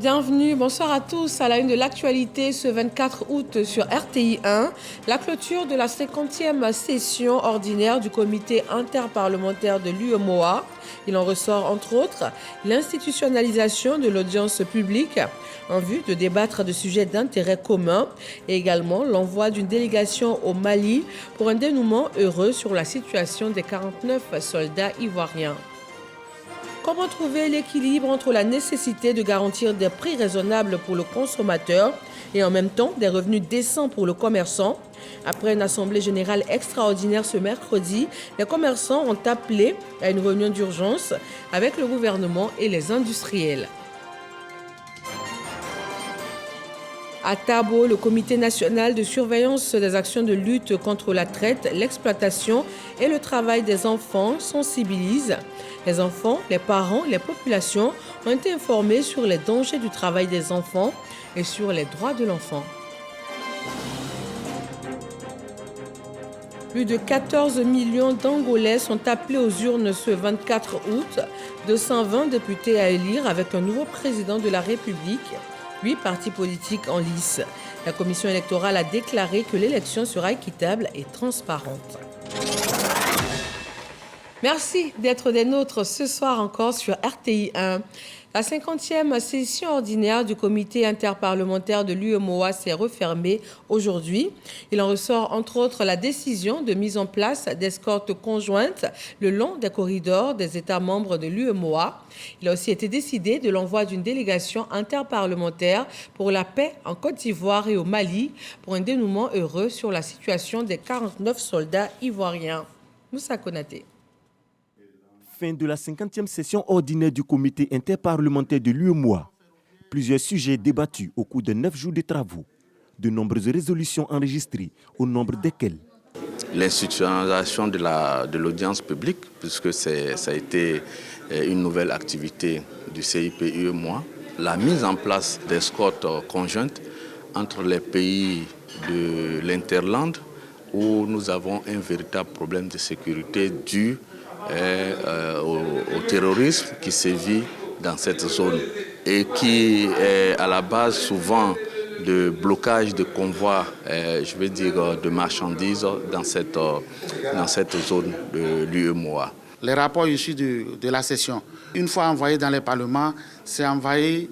Bienvenue, bonsoir à tous. À la une de l'actualité ce 24 août sur RTI 1, la clôture de la 50e session ordinaire du comité interparlementaire de l'UEMOA. Il en ressort entre autres l'institutionnalisation de l'audience publique en vue de débattre de sujets d'intérêt commun et également l'envoi d'une délégation au Mali pour un dénouement heureux sur la situation des 49 soldats ivoiriens. Comment trouver l'équilibre entre la nécessité de garantir des prix raisonnables pour le consommateur et en même temps des revenus décents pour le commerçant? Après une assemblée générale extraordinaire ce mercredi, les commerçants ont appelé à une réunion d'urgence avec le gouvernement et les industriels. À Tabo, le Comité national de surveillance des actions de lutte contre la traite, l'exploitation et le travail des enfants sensibilise. Les enfants, les parents, les populations ont été informés sur les dangers du travail des enfants et sur les droits de l'enfant. Plus de 14 millions d'Angolais sont appelés aux urnes ce 24 août, 220 députés à élire avec un nouveau président de la République. 8 partis politiques en lice. La commission électorale a déclaré que l'élection sera équitable et transparente. Merci d'être des nôtres ce soir encore sur RTI 1. La 50e session ordinaire du comité interparlementaire de l'UEMOA s'est refermée aujourd'hui. Il en ressort entre autres la décision de mise en place d'escortes conjointes le long des corridors des États membres de l'UEMOA. Il a aussi été décidé de l'envoi d'une délégation interparlementaire pour la paix en Côte d'Ivoire et au Mali pour un dénouement heureux sur la situation des 49 soldats ivoiriens. Moussa Konaté. Fin de la 50e session ordinaire du comité interparlementaire de l'UEMOA. Plusieurs sujets débattus au cours de 9 jours de travaux. De nombreuses résolutions enregistrées, au nombre desquelles l'institutionnalisation de l'audience publique, puisque ça a été une nouvelle activité du CIP UEMOA. La mise en place d'escortes conjointes entre les pays de l'Interland, où nous avons un véritable problème de sécurité dû au terrorisme qui sévit dans cette zone et qui est à la base souvent de blocage de convois, je veux dire de marchandises dans cette zone de l'UEMOA. Les rapports issus de la session, une fois envoyés dans les parlements, c'est envoyé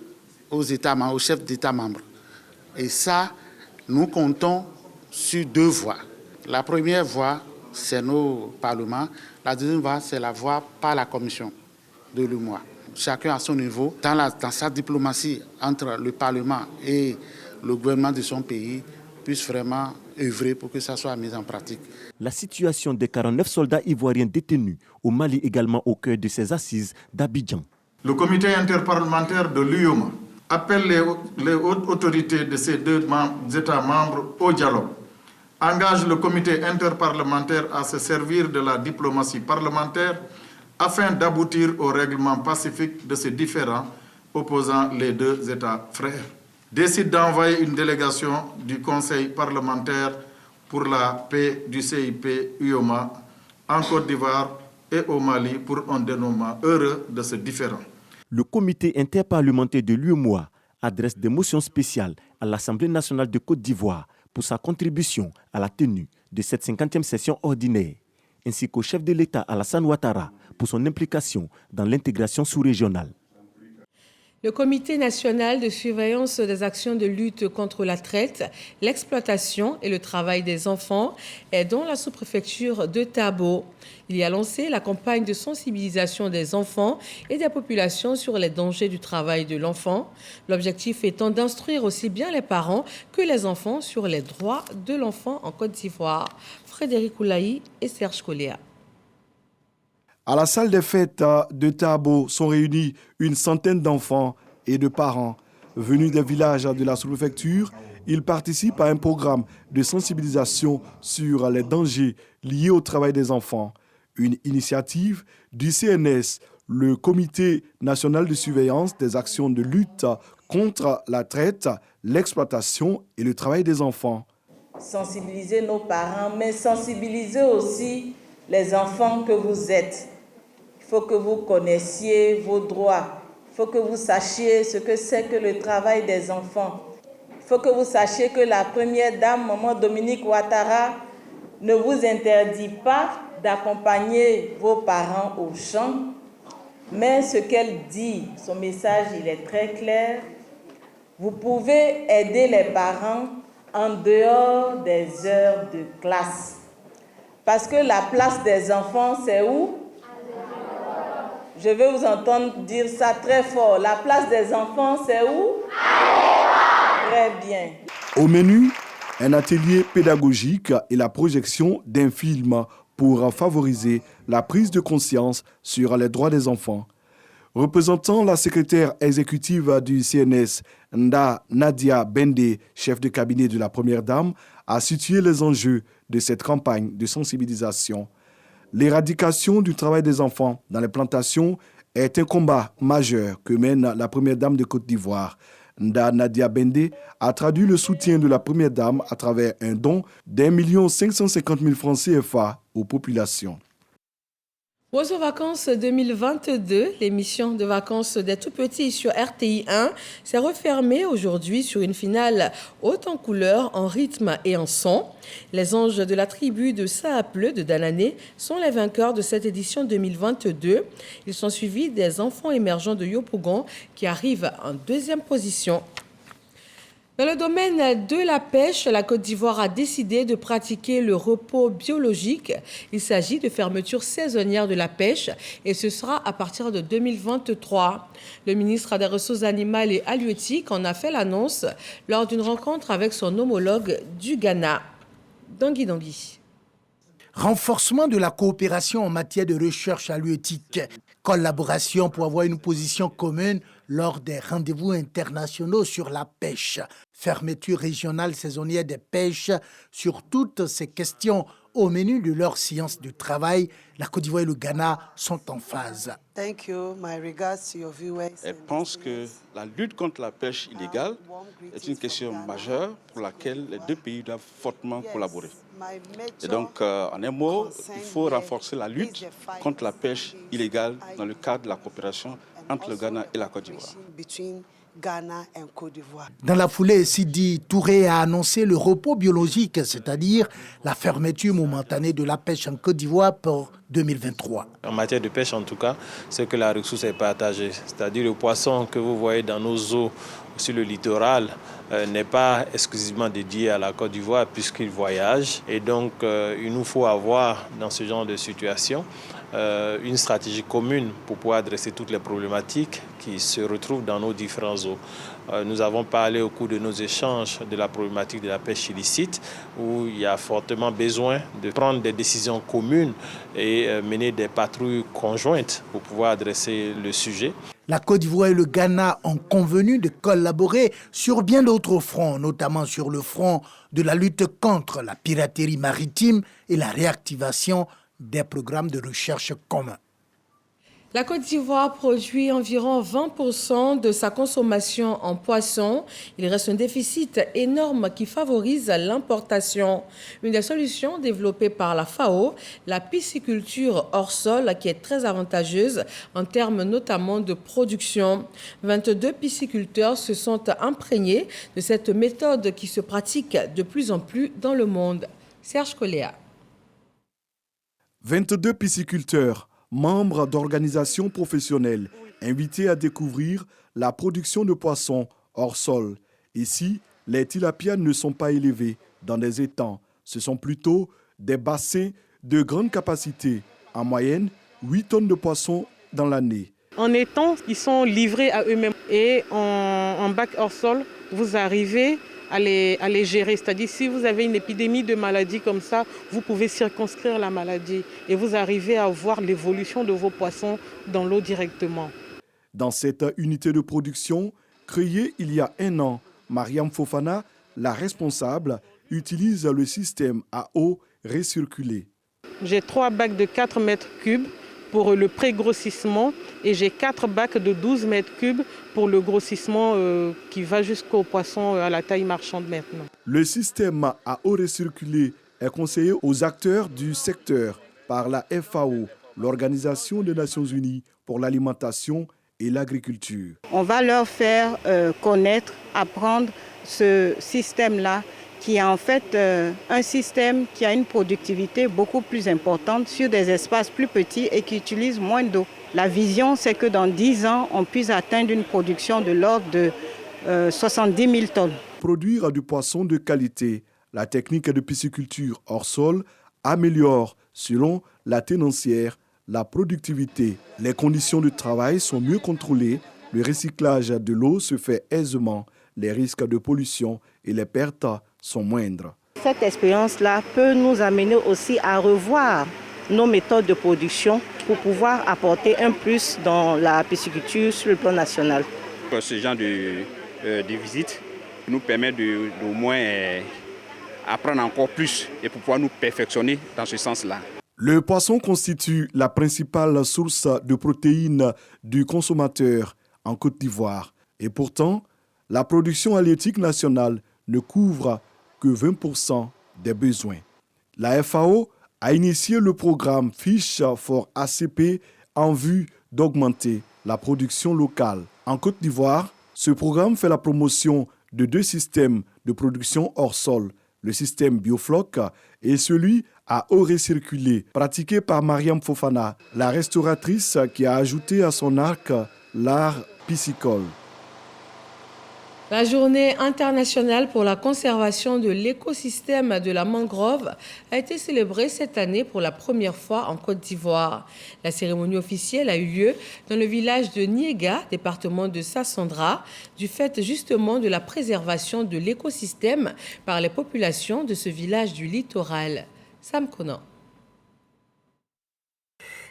aux États membres, aux chefs d'État membres. Et ça, nous comptons sur 2 voies. La première voie, c'est nos parlements. La deuxième voie, c'est la voie par la commission de l'UEMOA. Chacun à son niveau, dans sa diplomatie entre le Parlement et le gouvernement de son pays, puisse vraiment œuvrer pour que ça soit mis en pratique. La situation des 49 soldats ivoiriens détenus au Mali également au cœur de ces assises d'Abidjan. Le comité interparlementaire de l'UEMOA appelle les hautes autorités de ces 2 États membres au dialogue. Engage le comité interparlementaire à se servir de la diplomatie parlementaire afin d'aboutir au règlement pacifique de ces différends opposant les 2 États frères. Décide d'envoyer une délégation du Conseil parlementaire pour la paix du CIP UEMOA en Côte d'Ivoire et au Mali pour un dénouement heureux de ces différends. Le comité interparlementaire de l'UEMOA adresse des motions spéciales à l'Assemblée nationale de Côte d'Ivoire pour sa contribution à la tenue de cette 50e session ordinaire, ainsi qu'au chef de l'État Alassane Ouattara pour son implication dans l'intégration sous-régionale. Le Comité national de surveillance des actions de lutte contre la traite, l'exploitation et le travail des enfants est dans la sous-préfecture de Tabo. Il y a lancé la campagne de sensibilisation des enfants et des populations sur les dangers du travail de l'enfant. L'objectif étant d'instruire aussi bien les parents que les enfants sur les droits de l'enfant en Côte d'Ivoire. Frédéric Oulaï et Serge Coléa. À la salle des fêtes de Tabo sont réunis une centaine d'enfants et de parents. Venus des villages de la sous-préfecture, ils participent à un programme de sensibilisation sur les dangers liés au travail des enfants. Une initiative du CNS, le Comité national de surveillance des actions de lutte contre la traite, l'exploitation et le travail des enfants. Sensibiliser nos parents, mais sensibiliser aussi les enfants que vous êtes. Il faut que vous connaissiez vos droits. Il faut que vous sachiez ce que c'est que le travail des enfants. Il faut que vous sachiez que la première dame, Maman Dominique Ouattara, ne vous interdit pas d'accompagner vos parents au champ, mais ce qu'elle dit, son message, il est très clair. Vous pouvez aider les parents en dehors des heures de classe. Parce que la place des enfants, c'est où? Je veux vous entendre dire ça très fort. La place des enfants, c'est où? Très bien. Au menu, un atelier pédagogique et la projection d'un film pour favoriser la prise de conscience sur les droits des enfants. Représentant la secrétaire exécutive du CNS, Nadia Bende, chef de cabinet de la Première Dame, a situé les enjeux de cette campagne de sensibilisation. L'éradication du travail des enfants dans les plantations est un combat majeur que mène la Première Dame de Côte d'Ivoire. Nadia Bende a traduit le soutien de la Première Dame à travers un don d'1 550 000 francs CFA aux populations. Oiseaux Vacances 2022, l'émission de vacances des tout-petits sur RTI 1, s'est refermée aujourd'hui sur une finale haute en couleurs, en rythme et en son. Les anges de la tribu de Saapleu de Danané sont les vainqueurs de cette édition 2022. Ils sont suivis des enfants émergents de Yopougon qui arrivent en deuxième position. Dans le domaine de la pêche, la Côte d'Ivoire a décidé de pratiquer le repos biologique. Il s'agit de fermeture saisonnière de la pêche et ce sera à partir de 2023. Le ministre des Ressources animales et halieutiques en a fait l'annonce lors d'une rencontre avec son homologue du Ghana, Dangui Dangui. Renforcement de la coopération en matière de recherche halieutique, collaboration pour avoir une position commune lors des rendez-vous internationaux sur la pêche, fermeture régionale saisonnière des pêches. Sur toutes ces questions au menu de leur séance de travail, la Côte d'Ivoire et le Ghana sont en phase. Elle pense que la lutte contre la pêche illégale est une question majeure pour laquelle les deux pays doivent fortement collaborer. Et donc, en un mot, il faut renforcer la lutte contre la pêche illégale dans le cadre de la coopération entre le Ghana et la Côte d'Ivoire. Dans la foulée, Sidi Touré a annoncé le repos biologique, c'est-à-dire la fermeture momentanée de la pêche en Côte d'Ivoire pour 2023. En matière de pêche, en tout cas, c'est que la ressource est partagée. C'est-à-dire le poisson que vous voyez dans nos eaux sur le littoral n'est pas exclusivement dédié à la Côte d'Ivoire puisqu'il voyage. Et donc, il nous faut avoir dans ce genre de situation une stratégie commune pour pouvoir adresser toutes les problématiques qui se retrouvent dans nos différents eaux. Nous avons parlé au cours de nos échanges de la problématique de la pêche illicite où il y a fortement besoin de prendre des décisions communes et mener des patrouilles conjointes pour pouvoir adresser le sujet. La Côte d'Ivoire et le Ghana ont convenu de collaborer sur bien d'autres fronts, notamment sur le front de la lutte contre la piraterie maritime et la réactivation des programmes de recherche communs. La Côte d'Ivoire produit environ 20% de sa consommation en poisson. Il reste un déficit énorme qui favorise l'importation. Une des solutions développées par la FAO, la pisciculture hors sol, qui est très avantageuse en termes notamment de production. 22 pisciculteurs se sont imprégnés de cette méthode qui se pratique de plus en plus dans le monde. Serge Coléa. 22 pisciculteurs, membres d'organisations professionnelles, invités à découvrir la production de poissons hors sol. Ici, les tilapias ne sont pas élevés dans des étangs. Ce sont plutôt des bassins de grande capacité. En moyenne, 8 tonnes de poissons dans l'année. En étang, ils sont livrés à eux-mêmes. Et en bac hors sol, vous arrivez à les gérer. C'est-à-dire, si vous avez une épidémie de maladie comme ça, vous pouvez circonscrire la maladie et vous arrivez à voir l'évolution de vos poissons dans l'eau directement. Dans cette unité de production, créée il y a 1 an, Mariam Fofana, la responsable, utilise le système à eau recirculée. J'ai 3 bacs de 4 mètres cubes pour le pré-grossissement et j'ai 4 bacs de 12 mètres cubes pour le grossissement qui va jusqu'au poisson à la taille marchande maintenant. Le système à eau recirculée est conseillé aux acteurs du secteur par la FAO, l'Organisation des Nations Unies pour l'alimentation et l'agriculture. On va leur faire connaître, apprendre ce système-là, qui est en fait un système qui a une productivité beaucoup plus importante sur des espaces plus petits et qui utilise moins d'eau. La vision, c'est que dans 10 ans, on puisse atteindre une production de l'ordre de 70 000 tonnes. Produire du poisson de qualité, la technique de pisciculture hors sol améliore, selon la tenancière, la productivité. Les conditions de travail sont mieux contrôlées, le recyclage de l'eau se fait aisément, les risques de pollution et les pertes sont moindres. Cette expérience-là peut nous amener aussi à revoir nos méthodes de production pour pouvoir apporter un plus dans la pisciculture sur le plan national. Ce genre de visite nous permet d'au moins apprendre encore plus et pour pouvoir nous perfectionner dans ce sens-là. Le poisson constitue la principale source de protéines du consommateur en Côte d'Ivoire. Et pourtant, la production halieutique nationale ne couvre que 20% des besoins. La FAO a initié le programme Fish for ACP en vue d'augmenter la production locale. En Côte d'Ivoire, ce programme fait la promotion de 2 systèmes de production hors sol, le système Biofloc et celui à eau recirculée, pratiqué par Mariam Fofana, la restauratrice qui a ajouté à son arc l'art piscicole. La journée internationale pour la conservation de l'écosystème de la mangrove a été célébrée cette année pour la première fois en Côte d'Ivoire. La cérémonie officielle a eu lieu dans le village de Niéga, département de Sassandra, du fait justement de la préservation de l'écosystème par les populations de ce village du littoral. Sam Conan.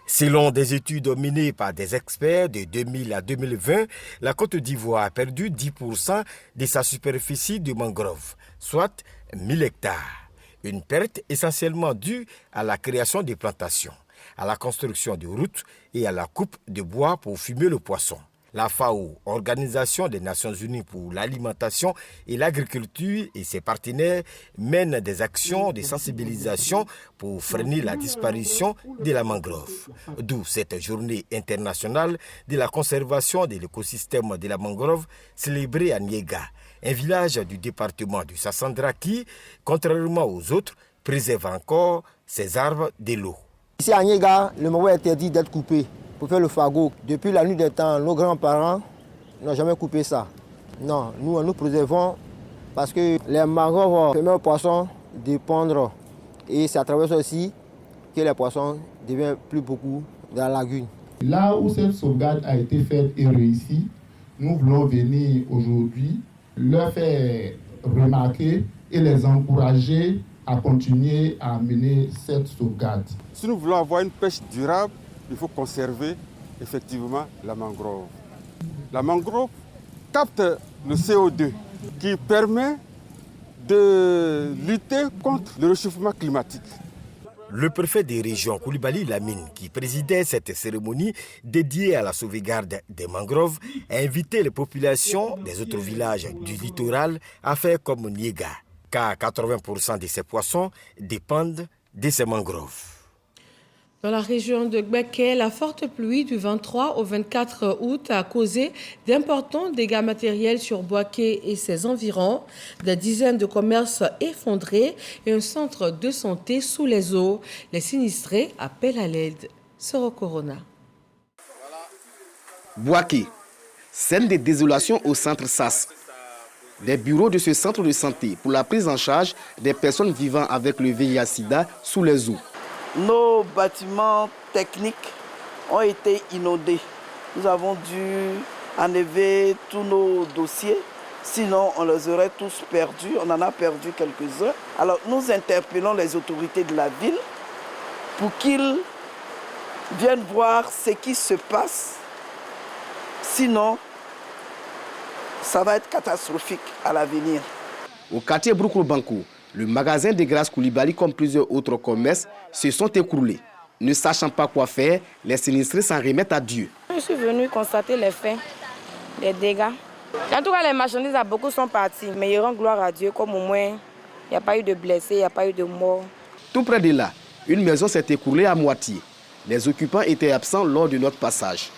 Selon des études menées par des experts de 2000 à 2020, la Côte d'Ivoire a perdu 10% de sa superficie de mangrove, soit 1000 hectares. Une perte essentiellement due à la création des plantations, à la construction de routes et à la coupe de bois pour fumer le poisson. La FAO, Organisation des Nations Unies pour l'alimentation et l'agriculture, et ses partenaires mènent des actions de sensibilisation pour freiner la disparition de la mangrove. D'où cette journée internationale de la conservation de l'écosystème de la mangrove célébrée à Niéga, un village du département du Sassandra qui, contrairement aux autres, préserve encore ses arbres de l'eau. Ici à Niéga, le mangrove est interdit d'être coupé pour faire le fagot. Depuis la nuit des temps, nos grands-parents n'ont jamais coupé ça. Non, nous préservons parce que les mangroves permettent aux poissons de pondre. Et c'est à travers ça aussi que les poissons deviennent plus beaucoup dans la lagune. Là où cette sauvegarde a été faite et réussie, nous voulons venir aujourd'hui leur faire remarquer et les encourager à continuer à mener cette sauvegarde. Si nous voulons avoir une pêche durable, il faut conserver effectivement la mangrove. La mangrove capte le CO2 qui permet de lutter contre le réchauffement climatique. Le préfet des régions Koulibaly Lamine, qui présidait cette cérémonie dédiée à la sauvegarde des mangroves, a invité les populations des autres villages du littoral à faire comme Niéga, car 80% de ces poissons dépendent de ces mangroves. Dans la région de Gbeke, la forte pluie du 23 au 24 août a causé d'importants dégâts matériels sur Boaké et ses environs, des dizaines de commerces effondrés et un centre de santé sous les eaux. Les sinistrés appellent à l'aide. Soro Corona. Boaké, scène de désolation au centre SAS. Des bureaux de ce centre de santé pour la prise en charge des personnes vivant avec le VIH-Sida sous les eaux. Nos bâtiments techniques ont été inondés. Nous avons dû enlever tous nos dossiers, sinon on les aurait tous perdus. On en a perdu quelques-uns. Alors nous interpellons les autorités de la ville pour qu'ils viennent voir ce qui se passe. Sinon, ça va être catastrophique à l'avenir. Au quartier Broukoubankou, le magasin de Grâce Koulibaly, comme plusieurs autres commerces, se sont écroulés. Ne sachant pas quoi faire, les sinistrés s'en remettent à Dieu. Je suis venu constater les faits, les dégâts. En tout cas, les marchandises, beaucoup sont partis. Mais ils rendent gloire à Dieu, comme au moins, il n'y a pas eu de blessés, il n'y a pas eu de morts. Tout près de là, une maison s'est écroulée à moitié. Les occupants étaient absents lors de notre passage.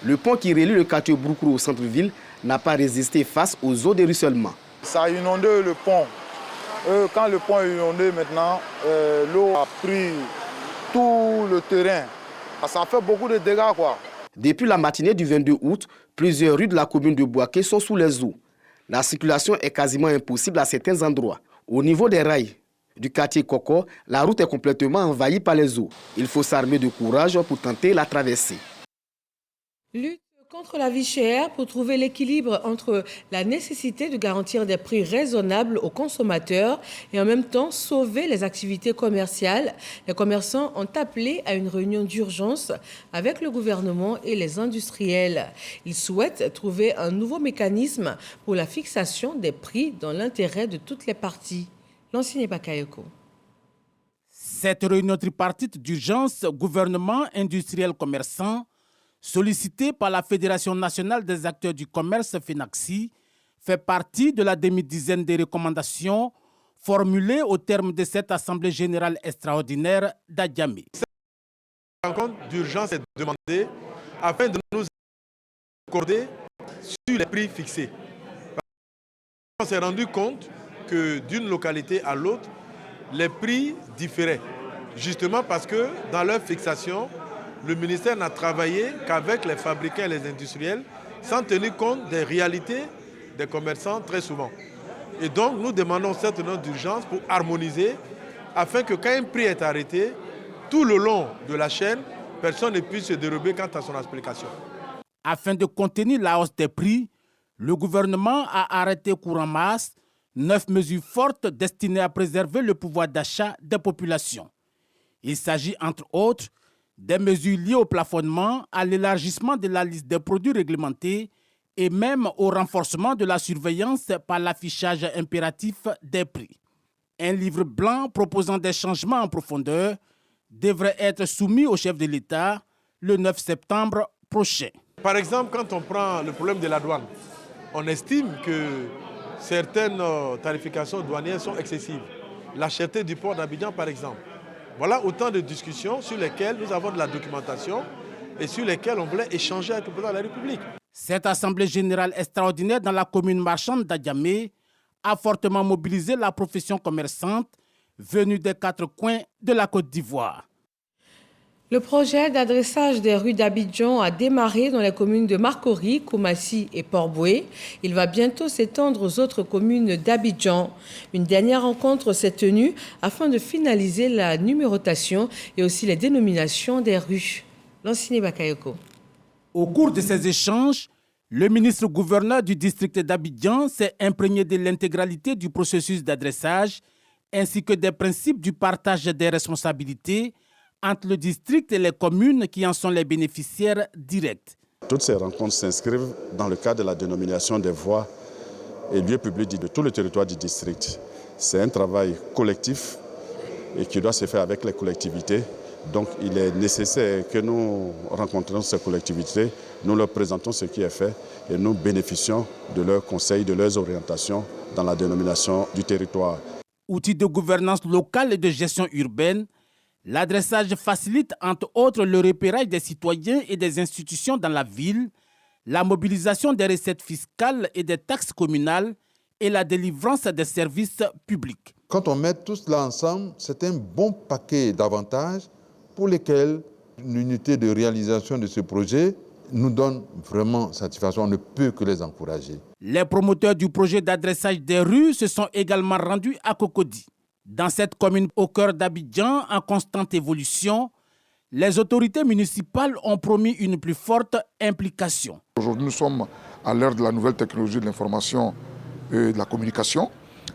Le pont qui relie le quartier Bouroukro au centre-ville n'a pas résisté face aux eaux de ruissellement. Ça a inondé le pont. Quand le pont est inondé maintenant, l'eau a pris tout le terrain. Ça fait beaucoup de dégâts, quoi. Depuis la matinée du 22 août, plusieurs rues de la commune de Bouaké sont sous les eaux. La circulation est quasiment impossible à certains endroits. Au niveau des rails du quartier Koko, la route est complètement envahie par les eaux. Il faut s'armer de courage pour tenter la traversée. Lutte contre la vie chère pour trouver l'équilibre entre la nécessité de garantir des prix raisonnables aux consommateurs et en même temps sauver les activités commerciales. Les commerçants ont appelé à une réunion d'urgence avec le gouvernement et les industriels. Ils souhaitent trouver un nouveau mécanisme pour la fixation des prix dans l'intérêt de toutes les parties. Lansine Bakayoko. Cette réunion tripartite d'urgence, gouvernement, industriel, commerçant, sollicitée par la Fédération nationale des acteurs du commerce FENACSI, fait partie de la demi-dizaine de recommandations formulées au terme de cette Assemblée générale extraordinaire d'Adjamé. Cette rencontre d'urgence est demandée afin de nous accorder sur les prix fixés. On s'est rendu compte que d'une localité à l'autre, les prix différaient, justement parce que dans leur fixation, le ministère n'a travaillé qu'avec les fabricants et les industriels sans tenir compte des réalités des commerçants très souvent. Et donc nous demandons cette note d'urgence pour harmoniser afin que quand un prix est arrêté, tout le long de la chaîne, personne ne puisse se dérober quant à son application. Afin de contenir la hausse des prix, le gouvernement a arrêté courant mars 9 mesures fortes destinées à préserver le pouvoir d'achat des populations. Il s'agit entre autres des mesures liées au plafonnement, à l'élargissement de la liste des produits réglementés et même au renforcement de la surveillance par l'affichage impératif des prix. Un livre blanc proposant des changements en profondeur devrait être soumis au chef de l'État le 9 septembre prochain. Par exemple, quand on prend le problème de la douane, on estime que certaines tarifications douanières sont excessives. La cherté du port d'Abidjan, par exemple. Voilà autant de discussions sur lesquelles nous avons de la documentation et sur lesquelles on voulait échanger avec le président de la République. Cette Assemblée générale extraordinaire dans la commune marchande d'Adjamé a fortement mobilisé la profession commerçante venue des 4 coins de la Côte d'Ivoire. Le projet d'adressage des rues d'Abidjan a démarré dans les communes de Marcory, Koumassi et Port-Boué. Il va bientôt s'étendre aux autres communes d'Abidjan. Une dernière rencontre s'est tenue afin de finaliser la numérotation et aussi les dénominations des rues. Lansine Bakayoko. Au cours de ces échanges, le ministre-gouverneur du district d'Abidjan s'est imprégné de l'intégralité du processus d'adressage ainsi que des principes du partage des responsabilités entre le district et les communes qui en sont les bénéficiaires directs. Toutes ces rencontres s'inscrivent dans le cadre de la dénomination des voies et lieux publics de tout le territoire du district. C'est un travail collectif et qui doit se faire avec les collectivités. Donc il est nécessaire que nous rencontrions ces collectivités, nous leur présentons ce qui est fait et nous bénéficions de leurs conseils, de leurs orientations dans la dénomination du territoire. Outil de gouvernance locale et de gestion urbaine, l'adressage facilite entre autres le repérage des citoyens et des institutions dans la ville, la mobilisation des recettes fiscales et des taxes communales et la délivrance des services publics. Quand on met tout cela ensemble, c'est un bon paquet d'avantages pour lesquels l'unité de réalisation de ce projet nous donne vraiment satisfaction. On ne peut que les encourager. Les promoteurs du projet d'adressage des rues se sont également rendus à Cocody. Dans cette commune au cœur d'Abidjan, en constante évolution, les autorités municipales ont promis une plus forte implication. Aujourd'hui, nous sommes à l'ère de la nouvelle technologie de l'information et de la communication,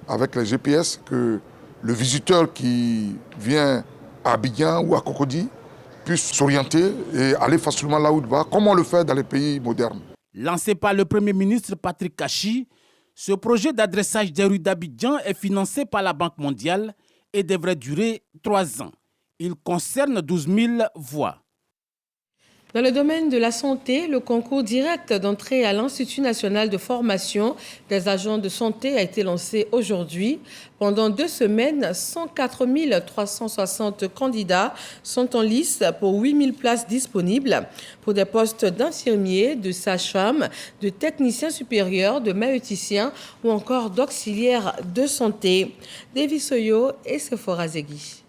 avec les GPS, que le visiteur qui vient à Abidjan ou à Cocody puisse s'orienter et aller facilement là où il va, comme on le fait dans les pays modernes. Lancé par le Premier ministre Patrick Kachi, ce projet d'adressage des rues d'Abidjan est financé par la Banque mondiale et devrait durer 3 ans. Il concerne 12 000 voies. Dans le domaine de la santé, le concours direct d'entrée à l'Institut national de formation des agents de santé a été lancé aujourd'hui. Pendant 2 semaines, 104 360 candidats sont en lice pour 8 000 places disponibles pour des postes d'infirmiers, de sages-femmes, de techniciens supérieurs, de maïeuticiens ou encore d'auxiliaires de santé. David Soyo et Sephora Zegui.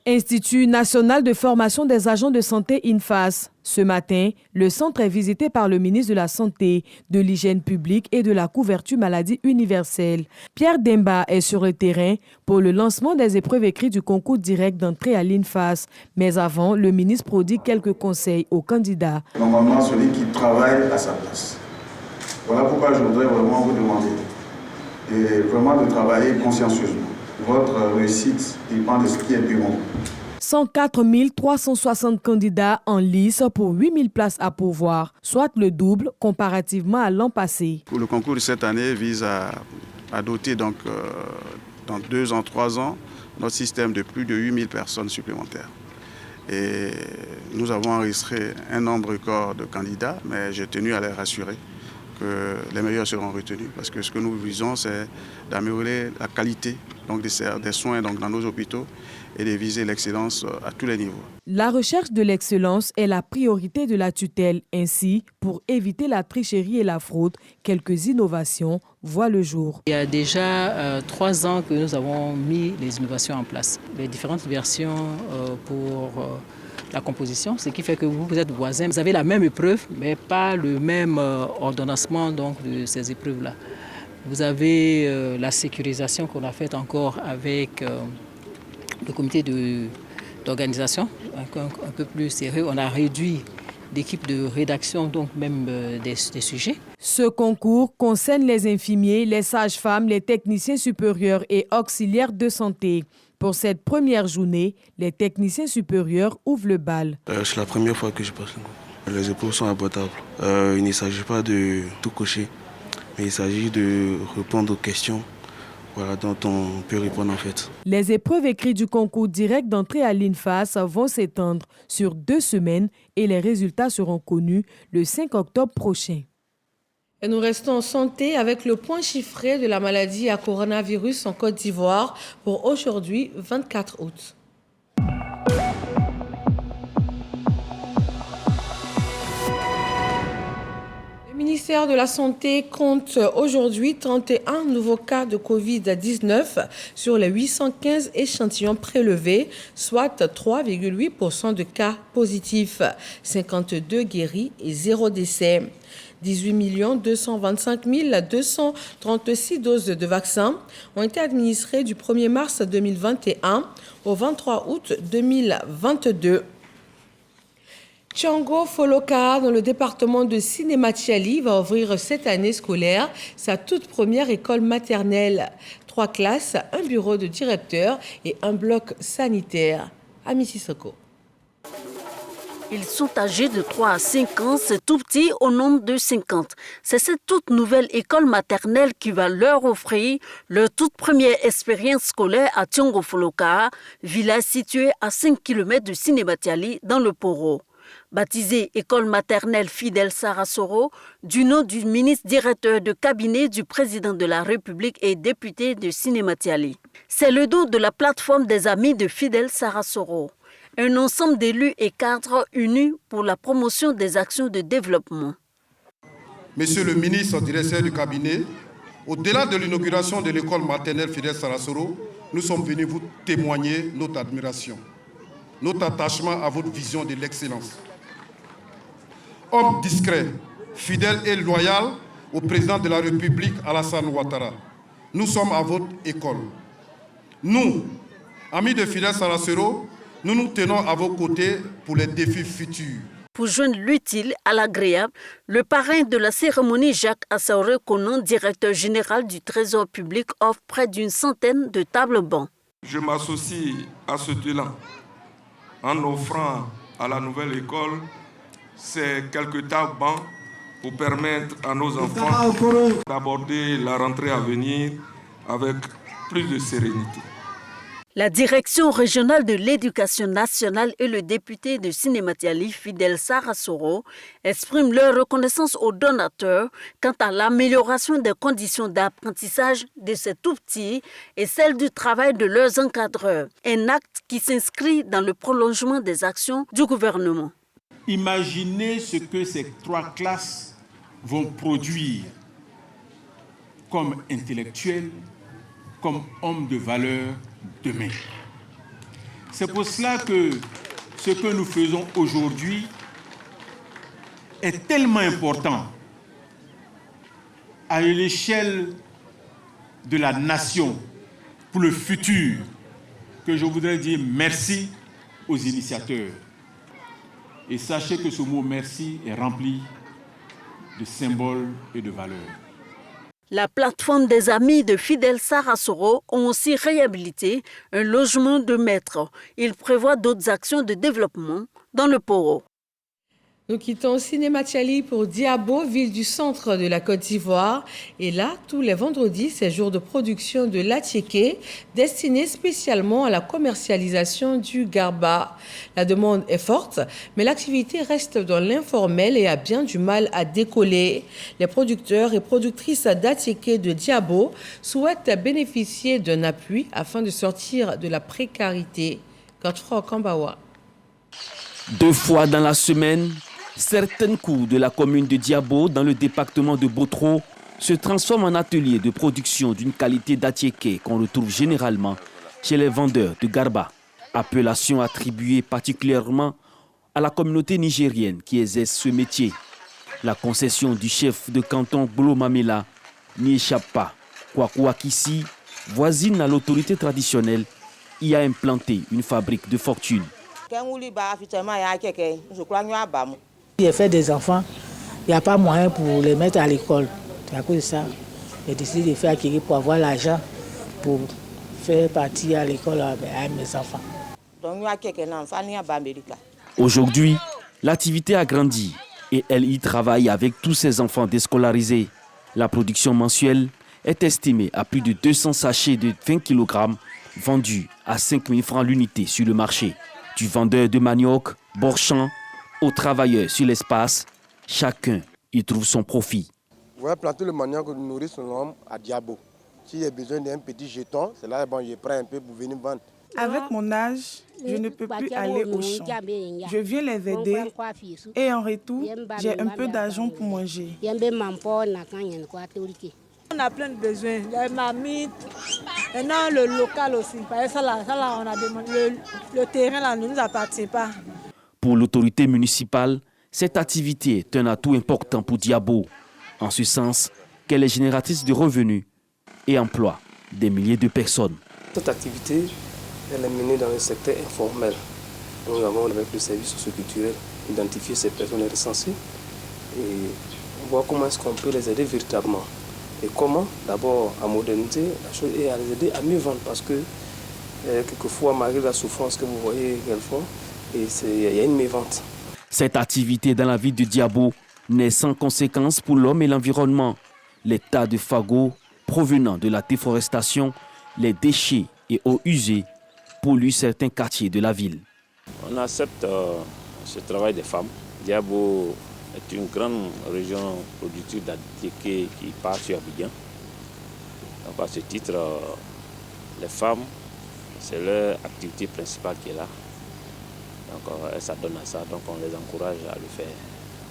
Institut national de formation des agents de santé INFAS. Ce matin, le centre est visité par le ministre de la Santé, de l'Hygiène publique et de la couverture maladie universelle. Pierre Demba est sur le terrain pour le lancement des épreuves écrites du concours direct d'entrée à l'INFAS. Mais avant, le ministre prodigue quelques conseils aux candidats. Normalement, celui qui travaille à sa place. Voilà pourquoi je voudrais vraiment vous demander de travailler consciencieusement. Votre réussite dépend de ce qui est devant vous. 104 360 candidats en lice pour 8 000 places à pourvoir, soit le double comparativement à l'an passé. Le concours de cette année vise à doter dans 2 ans, 3 ans, notre système de plus de 8 000 personnes supplémentaires. Et nous avons enregistré un nombre record de candidats, mais j'ai tenu à les rassurer que les meilleurs seront retenus. Parce que ce que nous visons, c'est d'améliorer la qualité des soins dans nos hôpitaux et de viser l'excellence à tous les niveaux. La recherche de l'excellence est la priorité de la tutelle. Ainsi, pour éviter la tricherie et la fraude, quelques innovations voient le jour. Il y a déjà 3 ans que nous avons mis les innovations en place. Les différentes versions pour la composition, ce qui fait que vous êtes voisins, vous avez la même épreuve, mais pas le même ordonnancement de ces épreuves-là. Vous avez la sécurisation qu'on a faite encore avec le comité d'organisation, un peu plus sérieux. On a réduit l'équipe de rédaction, donc même des sujets. Ce concours concerne les infirmiers, les sages-femmes, les techniciens supérieurs et auxiliaires de santé. Pour cette première journée, les techniciens supérieurs ouvrent le bal. C'est la première fois que je passe le concours. Les épreuves sont abordables. Il ne s'agit pas de tout cocher, mais il s'agit de répondre aux questions dont on peut répondre en fait. Les épreuves écrites du concours direct d'entrée à l'INFAS vont s'étendre sur 2 semaines et les résultats seront connus le 5 octobre prochain. Et nous restons en santé avec le point chiffré de la maladie à coronavirus en Côte d'Ivoire pour aujourd'hui, 24 août. Le ministère de la Santé compte aujourd'hui 31 nouveaux cas de Covid-19 sur les 815 échantillons prélevés, soit 3,8% de cas positifs, 52 guéris et 0 décès. 18 225 236 doses de vaccins ont été administrées du 1er mars 2021 au 23 août 2022. Tchango Foloka, dans le département de Sinématiali, va ouvrir cette année scolaire sa toute première école maternelle. 3 classes, un bureau de directeur et un bloc sanitaire. À Mississauga. Ils sont âgés de 3 à 5 ans, c'est tout petit au nombre de 50. C'est cette toute nouvelle école maternelle qui va leur offrir leur toute première expérience scolaire à Tchango Foloka, village situé à 5 km de Sinématiali dans le Poro. Baptisée école maternelle Fidel Sarasoro, du nom du ministre directeur de cabinet du président de la République et député de Sinématiali. C'est le don de la plateforme des amis de Fidel Sarasoro, un ensemble d'élus et cadres unis pour la promotion des actions de développement. Monsieur le ministre directeur du cabinet, au-delà de l'inauguration de l'école maternelle Fidel Sarasoro, nous sommes venus vous témoigner notre admiration, notre attachement à votre vision de l'excellence. Homme discret, fidèle et loyal au président de la République Alassane Ouattara, nous sommes à votre école. Nous, amis de Fidel Sarasoro, nous nous tenons à vos côtés pour les défis futurs. Pour joindre l'utile à l'agréable, le parrain de la cérémonie, Jacques Assaoré Konan, directeur général du Trésor public, offre près d'une centaine de tables bancs. Je m'associe à ce élan en offrant à la nouvelle école ces quelques tables bancs pour permettre à nos enfants d'aborder la rentrée à venir avec plus de sérénité. La direction régionale de l'éducation nationale et le député de Sinématiali, Fidel Sarasoro, expriment leur reconnaissance aux donateurs quant à l'amélioration des conditions d'apprentissage de ces tout-petits et celle du travail de leurs encadreurs. Un acte qui s'inscrit dans le prolongement des actions du gouvernement. Imaginez ce que ces 3 classes vont produire comme intellectuels, comme hommes de valeur demain. C'est pour cela que ce que nous faisons aujourd'hui est tellement important à l'échelle de la nation pour le futur, que je voudrais dire merci aux initiateurs. Et sachez que ce mot merci est rempli de symboles et de valeurs. La plateforme des amis de Fidel Sarasoro ont aussi réhabilité un logement de maître. Ils prévoient d'autres actions de développement dans le Poro. Nous quittons Sinématiali pour Diabo, ville du centre de la Côte d'Ivoire. Et là, tous les vendredis, c'est jour de production de l'attiéké, destiné spécialement à la commercialisation du garba. La demande est forte, mais l'activité reste dans l'informel et a bien du mal à décoller. Les producteurs et productrices d'attiéké de Diabo souhaitent bénéficier d'un appui afin de sortir de la précarité. Godefroy Kambawa. 2 fois dans la semaine, certaines cours de la commune de Diabo, dans le département de Botro, se transforment en ateliers de production d'une qualité d'attiéké qu'on retrouve généralement chez les vendeurs de garba. Appellation attribuée particulièrement à la communauté nigérienne qui exerce ce métier. La concession du chef de canton Bolo Mamela n'y échappe pas. Kwakouakissi, voisine à l'autorité traditionnelle, y a implanté une fabrique de fortune. J'ai fait des enfants, il n'y a pas moyen pour les mettre à l'école. C'est à cause de ça, j'ai décidé de faire acquérir pour avoir l'argent pour faire partir à l'école avec mes enfants. Aujourd'hui, l'activité a grandi et elle y travaille avec tous ses enfants déscolarisés. La production mensuelle est estimée à plus de 200 sachets de 20 kg vendus à 5 000 francs l'unité sur le marché. Du vendeur de manioc, borchan, aux travailleurs sur l'espace, chacun y trouve son profit. Ouais, planter le manioc que nous nourrissons l'homme à Diabo. S'il y a besoin d'un petit jeton, c'est là bon, je prends un peu pour venir vendre. Avec mon âge, je ne peux plus aller au champ. Je viens les aider et en retour, j'ai un peu d'argent pour manger. On a plein de besoins, les marmites, maintenant le local aussi. Ça là, on a demandé, le terrain là, ne nous appartient pas. Pour l'autorité municipale, cette activité est un atout important pour Diabo, en ce sens qu'elle est génératrice de revenus et emploie des milliers de personnes. Cette activité, elle est menée dans le secteur informel. Nous avons, avec le service socioculturel, identifié ces personnes recensées et voir comment est-ce qu'on peut les aider véritablement. Et comment, d'abord, à moderniser la chose et à les aider à mieux vendre, parce que quelquefois, malgré la souffrance que vous voyez qu'elles font, il y a une mévente. Cette activité dans la ville de Diabo n'est sans conséquence pour l'homme et l'environnement. Les tas de fagots provenant de la déforestation, les déchets et eaux usées polluent certains quartiers de la ville. On accepte ce travail des femmes. Diabo est une grande région productive d'attiéké qui part sur Abidjan. Donc à ce titre, les femmes, c'est leur activité principale qui est là. Donc elles s'adonnent à ça, donc on les encourage à le faire.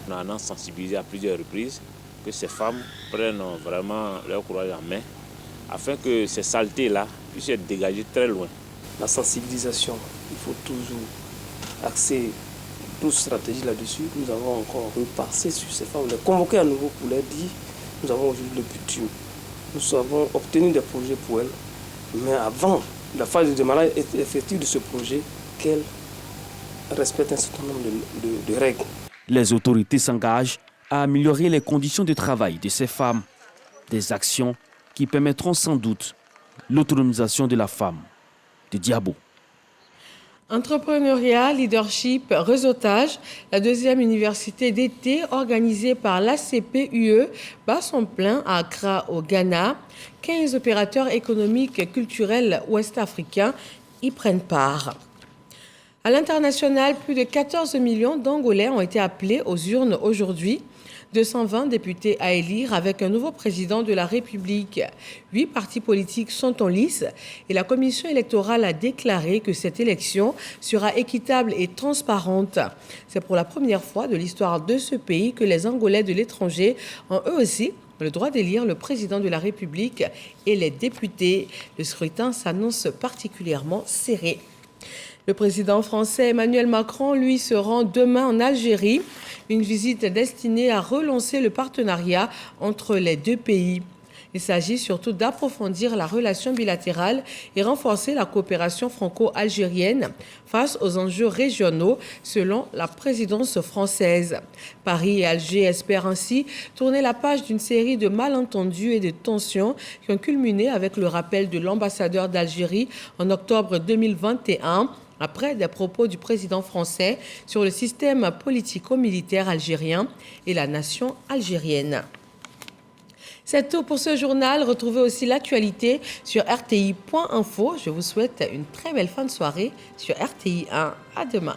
On en a sensibilisé à plusieurs reprises que ces femmes prennent vraiment leur courage en main afin que ces saletés-là puissent être dégagées très loin. La sensibilisation, il faut toujours axer toute stratégie là-dessus. Nous avons encore repassé sur ces femmes, les convoquer à nouveau pour leur dire nous avons aujourd'hui le but. Nous avons obtenu des projets pour elles, mais avant la phase de démarrage effective de ce projet, qu'elles respectent un certain nombre de règles. Les autorités s'engagent à améliorer les conditions de travail de ces femmes. Des actions qui permettront sans doute l'autonomisation de la femme de Diabo. Entrepreneuriat, leadership, réseautage, la deuxième université d'été organisée par l'ACPUE bat son plein à Accra au Ghana. 15 opérateurs économiques et culturels ouest-africains y prennent part. À l'international, plus de 14 millions d'Angolais ont été appelés aux urnes aujourd'hui. 220 députés à élire avec un nouveau président de la République. 8 partis politiques sont en lice et la commission électorale a déclaré que cette élection sera équitable et transparente. C'est pour la première fois de l'histoire de ce pays que les Angolais de l'étranger ont eux aussi le droit d'élire le président de la République et les députés. Le scrutin s'annonce particulièrement serré. Le président français Emmanuel Macron, lui, se rend demain en Algérie. Une visite destinée à relancer le partenariat entre les deux pays. Il s'agit surtout d'approfondir la relation bilatérale et renforcer la coopération franco-algérienne face aux enjeux régionaux, selon la présidence française. Paris et Alger espèrent ainsi tourner la page d'une série de malentendus et de tensions qui ont culminé avec le rappel de l'ambassadeur d'Algérie en octobre 2021. Après des propos du président français sur le système politico-militaire algérien et la nation algérienne. C'est tout pour ce journal. Retrouvez aussi l'actualité sur rti.info. Je vous souhaite une très belle fin de soirée sur RTI 1. À demain.